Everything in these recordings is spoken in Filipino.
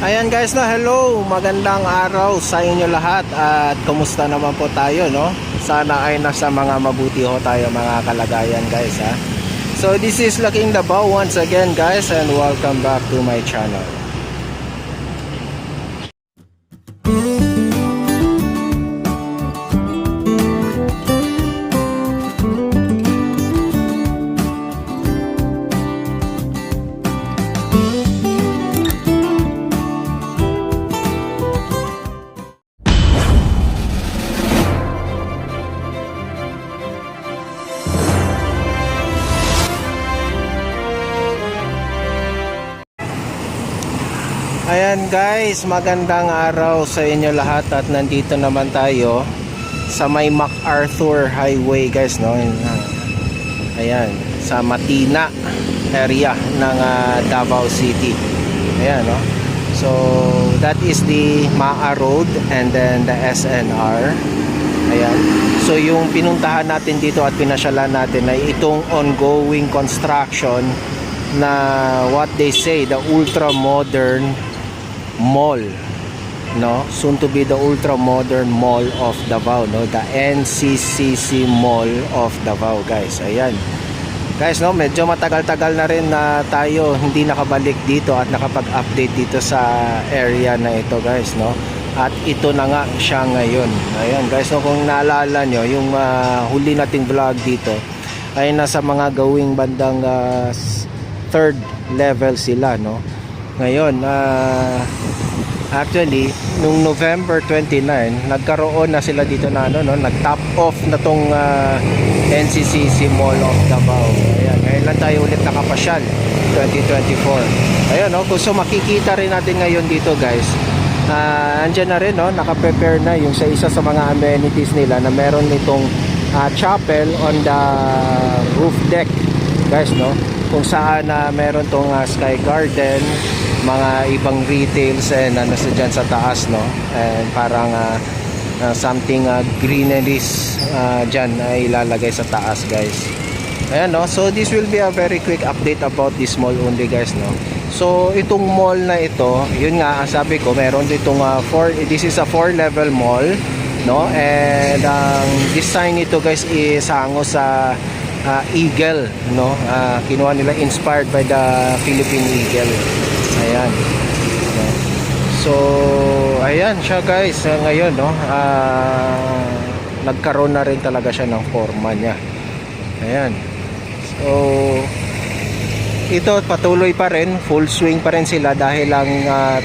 Ayan guys, hello, magandang araw sa inyo lahat at kumusta naman po tayo, no? Sana ay nasa mga mabuti ho tayo mga kalagayan guys, ha. So this is Laking Davao once again guys, and welcome back to my channel. Ayan guys, magandang araw sa inyo lahat at nandito naman tayo sa may MacArthur Highway guys, no? Ayan, sa Matina area ng Davao City. Ayan, no? So that is the MAA Road and then the SNR. Ayan. So yung pinuntahan natin dito at pinasyalan natin ay itong ongoing construction na what they say, the ultra modern mall, no, soon to be the ultra modern mall of Davao, no, the NCCC Mall of Davao guys. Ayan guys, no, medyo matagal-tagal na rin na tayo hindi nakabalik dito at nakapag-update dito sa area na ito guys, no, at ito na nga siya ngayon. Ayan guys, no, kung naalala nyo yung huli nating vlog dito ay nasa mga gawing bandang third level sila, no. Ngayon, actually, nung November 29, nagkaroon na sila dito na nag-top off na tong NCCC Mall of Davao. Ayan, ngayon lang tayo ulit nakapasyal, 2024. Ayan, no, so makikita rin natin ngayon dito guys. Andyan na rin, no, naka-prepare na yung isa sa mga amenities nila na meron nitong chapel on the roof deck guys, no, kung saan meron tong sky garden, mga ibang retails and sa dyan sa taas, no, and parang something greeneries dyan ay ilalagay sa taas guys. Ayan, no, so this will be a very quick update about this mall only guys, no. So itong mall na ito, yun nga sabi ko, meron ditong this is a 4-level mall, no, and ang design nito guys is hango sa eagle, no, kinuha nila, inspired by the Philippine eagle. Ayan, no? So ayan siya guys, ngayon, no, nagkaroon na rin talaga siya ng forma niya. Ayan, so ito patuloy pa rin, full swing pa rin sila dahil ang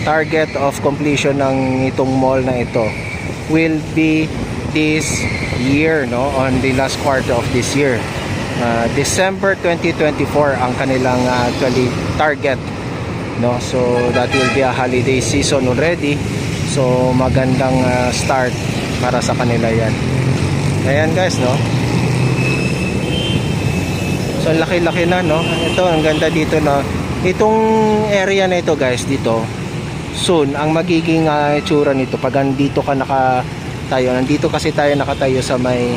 target of completion ng itong mall na ito will be this year, no, on the last quarter of this year. December 2024 ang kanilang actually target, no, so that will be a holiday season already, so magandang start para sa kanila yan. Ayan guys, no, so laki-laki na, no. Ito ang ganda dito, no, itong area na ito guys, dito soon ang magiging itsura nito pag andito ka nakatayo. Nandito kasi tayo nakatayo sa may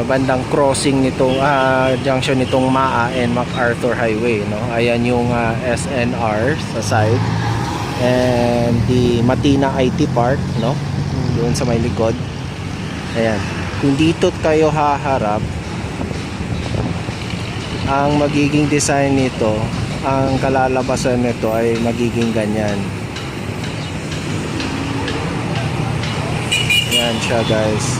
bandang crossing nitong junction nitong MAA and MacArthur Highway, no. Ayan yung SNR sa side and the Matina IT Park, no, doon sa may likod. Ayan, kung dito kayo haharap, ang magiging design nito, ang kalalabasan nito ay magiging ganyan. Ayan siya guys.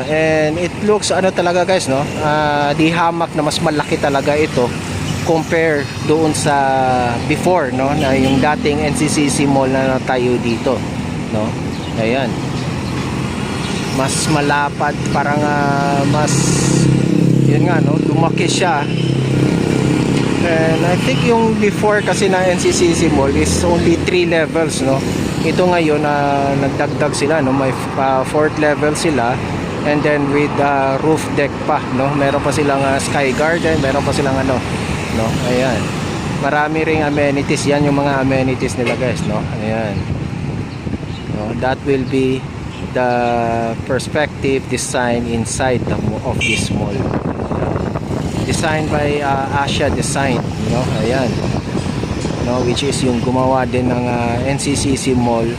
And it looks talaga guys, no, di hamak na mas malaki talaga ito compare doon sa before, no, na yung dating NCCC Mall na tayo dito, no. Ayan, mas malapad, parang mas yun nga, no, lumaki siya. And I think yung before kasi na NCCC Mall is only 3 levels, no. Ito ngayon nagdagdag sila, no, may 4th level sila, and then with roof deck pa, no, meron pa silang sky garden, meron pa silang no, ayan, marami ring amenities. Yan yung mga amenities nila guys, no. Ayan, no, that will be the perspective design inside of this mall. designed by Asia Design, no? Ayan, no, which is yung gumawa din ng NCCC Mall.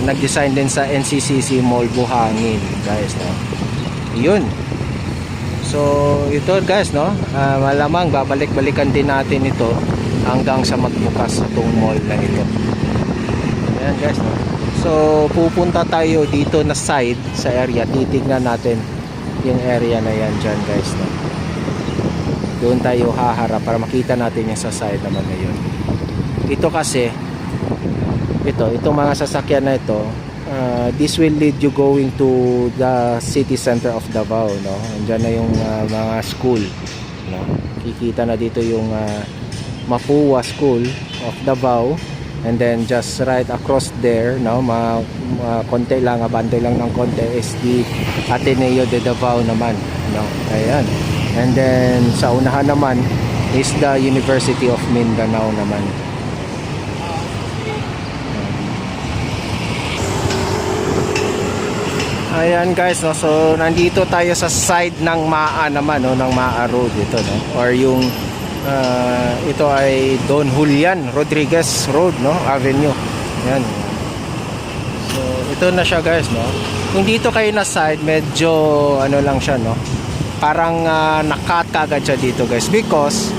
Nag-design din sa NCCC Mall Buhangin, guys, no? Yun. So ito guys, no, malamang babalik-balikan din natin ito hanggang sa magbukas itong mall na ito. Ayan guys, no? So pupunta tayo dito na side sa area, titignan natin yung area na yan dyan guys, no? Doon tayo haharap para makita natin yung sa side naman na yun. Ito kasi itong mga sasakyan na ito, this will lead you going to the city center of Davao, no? Andiyan na yung mga school, no? Kikita na dito yung Mapua School of Davao, and then just right across there, no, konti lang, abante lang ng konti is the Ateneo de Davao naman, no? Ayan. And then sa unahan naman is the University of Mindanao naman. Ayan guys, no, so nandito tayo sa side ng MAA naman, no, ng MAA Road ito, no, or yung ito ay Don Julian Rodriguez Road, no, Avenue. Ayan. So ito na siya guys, no. Kung dito kayo na side, medyo ano lang siya, no, parang nakat kagad siya dito guys, because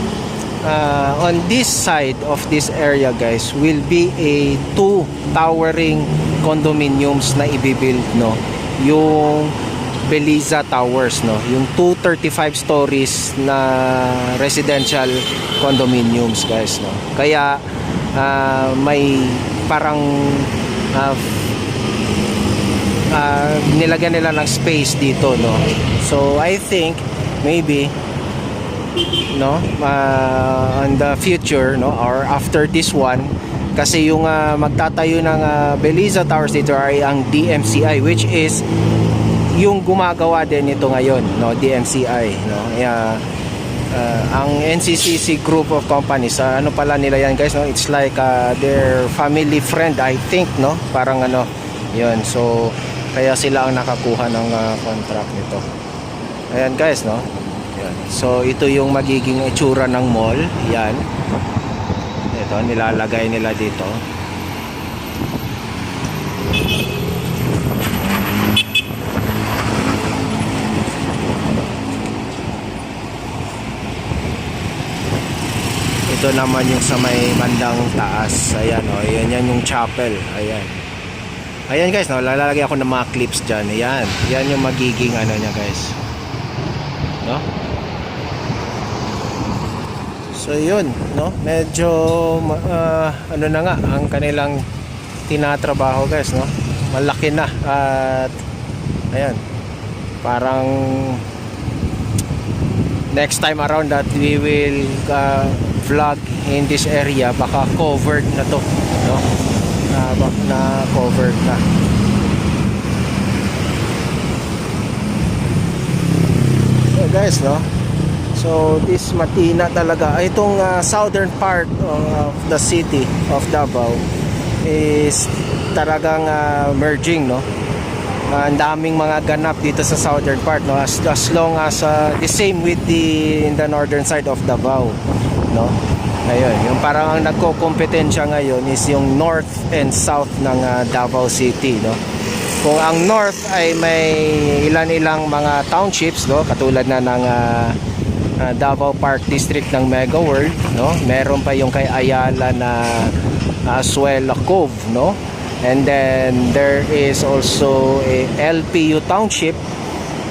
on this side of this area guys will be a 2 towering condominiums na ibibuild, no, yung Beliza Towers, no, yung 235 stories na residential condominiums guys, no. Kaya may parang nilagyan nila ng space dito, no. So I think maybe, no, on the future, no, or after this one, kasi yung magtatayo ng Beliza Towers dito ay ang DMCI, which is yung gumagawa din ito ngayon, no, DMCI, no. Ang NCCC group of companies, ano pala nila yan guys, no, it's like their family friend, I think, no, parang ano yun. So kaya sila ang nakakuha ng contract nito. Ayan guys, no. Ayan. So ito yung magiging itsura ng mall. Yan. Ito nilalagay nila dito. Ito naman yung sa may bandang taas. Ayan, oh, ayan, yan yung chapel. Ayan. Ayan guys, no, lalagay ako ng mga clips dyan. Ayan, yan yung magiging ano niya guys, no? So yun, no, medyo ano na nga ang kanilang tinatrabaho guys, no, malaki na. At ayan, parang next time around that we will vlog in this area, baka covered na to, no, na covered na. So guys, no, so this Matina talaga, itong southern part of the city of Davao is talagang merging, no. Ang daming mga ganap dito sa southern part, no, as long as the same with in the northern side of Davao, no. Ayun, yung parang ang nagko-kompetensya ngayon is yung north and south ng Davao City, no. Kung ang north ay may ilan-ilang mga townships, no, katulad na ng Davao Park District ng Mega World, no. Meron pa yung kay Ayala na Azuela Cove, no. And then there is also a LPU Township,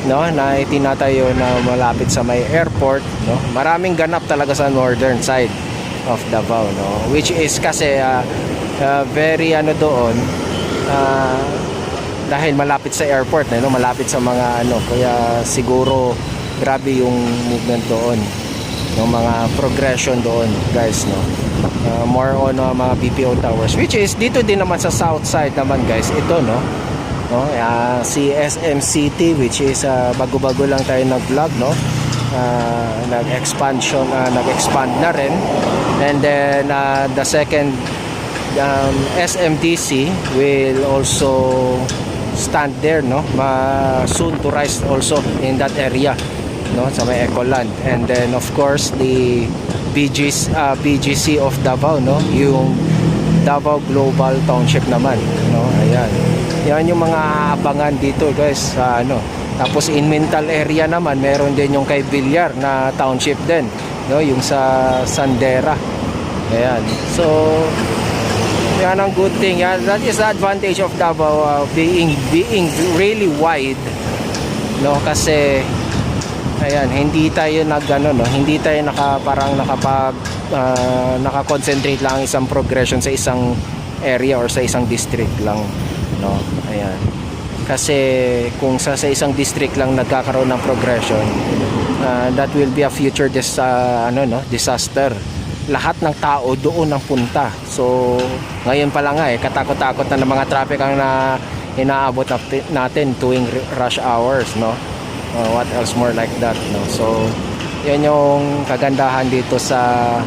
no, na itinatayo na malapit sa may airport, no. Maraming ganap talaga sa northern side of Davao, no, which is kasi very ano doon, dahil malapit sa airport, no, malapit sa mga ano, kaya siguro grabe yung movement doon, no, mga progression doon guys, no. More on mga BPO towers, which is dito din naman sa south side naman guys, ito, no, si SM City, which is bago-bago lang tayo nag-vlog, no. Nag-expand na rin. And then the second SMDC will also stand there, no, soon to rise also in that area, no, sa may Ecoland. And then of course the BGC of Davao, no, yung Davao Global Township naman, no. Ayan, yan yung mga abangan dito guys sa ano. Tapos in Mintal area naman meron din yung kay Villar na township din, no, yung sa Sandera. Ayan, so yan ang good thing. Yan, that is the advantage of Davao, being really wide, no, kasi ayan, hindi tayo hindi tayo naka-concentrate lang isang progression sa isang area or sa isang district lang, no. Ayan, kasi kung sa isang district lang nagkakaroon ng progression, that will be a future disaster. Lahat ng tao doon ang punta. So ngayon pa lang katakot-takot na ng mga traffic ang inaabot natin tuwing rush hours, no. What else more like that, no. So yan yung kagandahan dito sa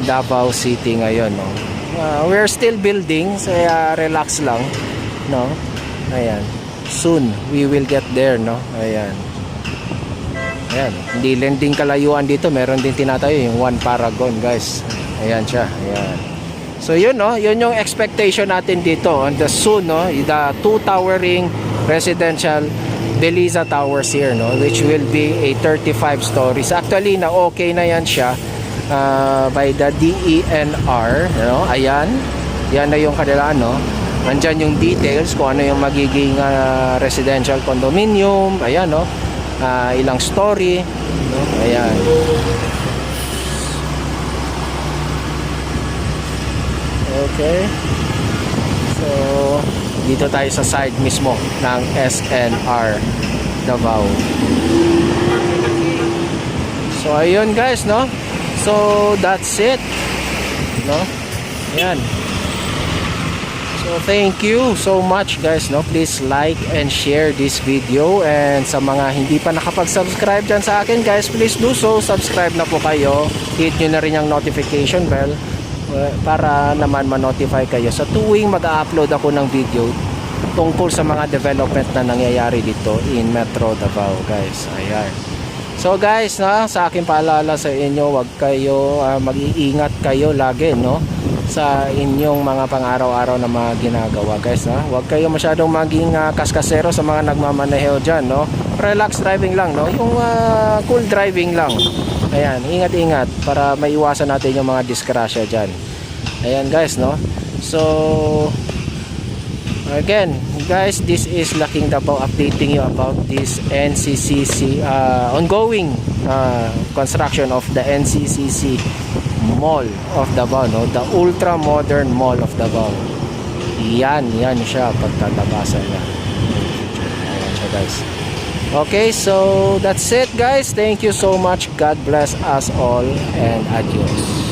Davao City ngayon, no. We're still building, so relax lang, no. Ayan, soon we will get there, no. Ayan, ayan, hindi lang din kalayuan dito, meron din tinatayo yung One Paragon guys. Ayan siya, ayan. So yun, no, yun yung expectation natin dito on the soon, no, the two towering residential Beliza Towers here, no, which will be a 35 stories. Actually na okay na yan siya by the DENR, no. Ayan, yan na yung kanila, no. Nandyan yung details kung ano yung magiging residential condominium. Ayan, no, ilang story, no. Ayan, okay. So dito tayo sa side mismo ng SNR Davao. So ayun guys, no. So that's it, no. Ayan. So thank you so much guys, no. Please like and share this video, and sa mga hindi pa nakapag-subscribe dyan sa akin guys, please do so. Subscribe na po kayo. Hit nyo na rin yung notification bell para naman ma-notify kayo sa tuwing mag-upload ako ng video tungkol sa mga development na nangyayari dito in Metro Davao guys. Ayan. So guys, sa akin paalala sa inyo, wag kayo mag-iingat kayo lagi, no, sa inyong mga pang-araw-araw na mga ginagawa guys, ha. Wag kayo masyadong maging kaskasero sa mga nagmamaneho dyan, no. Relax driving lang, no, yung cool driving lang. Ayan, ingat-ingat para maiwasan natin yung mga disgrasya dyan. Ayan guys, no. So again guys, this is Laking Davao updating you about this NCCC ongoing construction of the NCCC Mall of Davao, no, the ultra modern Mall of Davao. Yan siya pagtatabasan niya. Ayan siya guys. Okay, so that's it guys. Thank you so much. God bless us all and adios.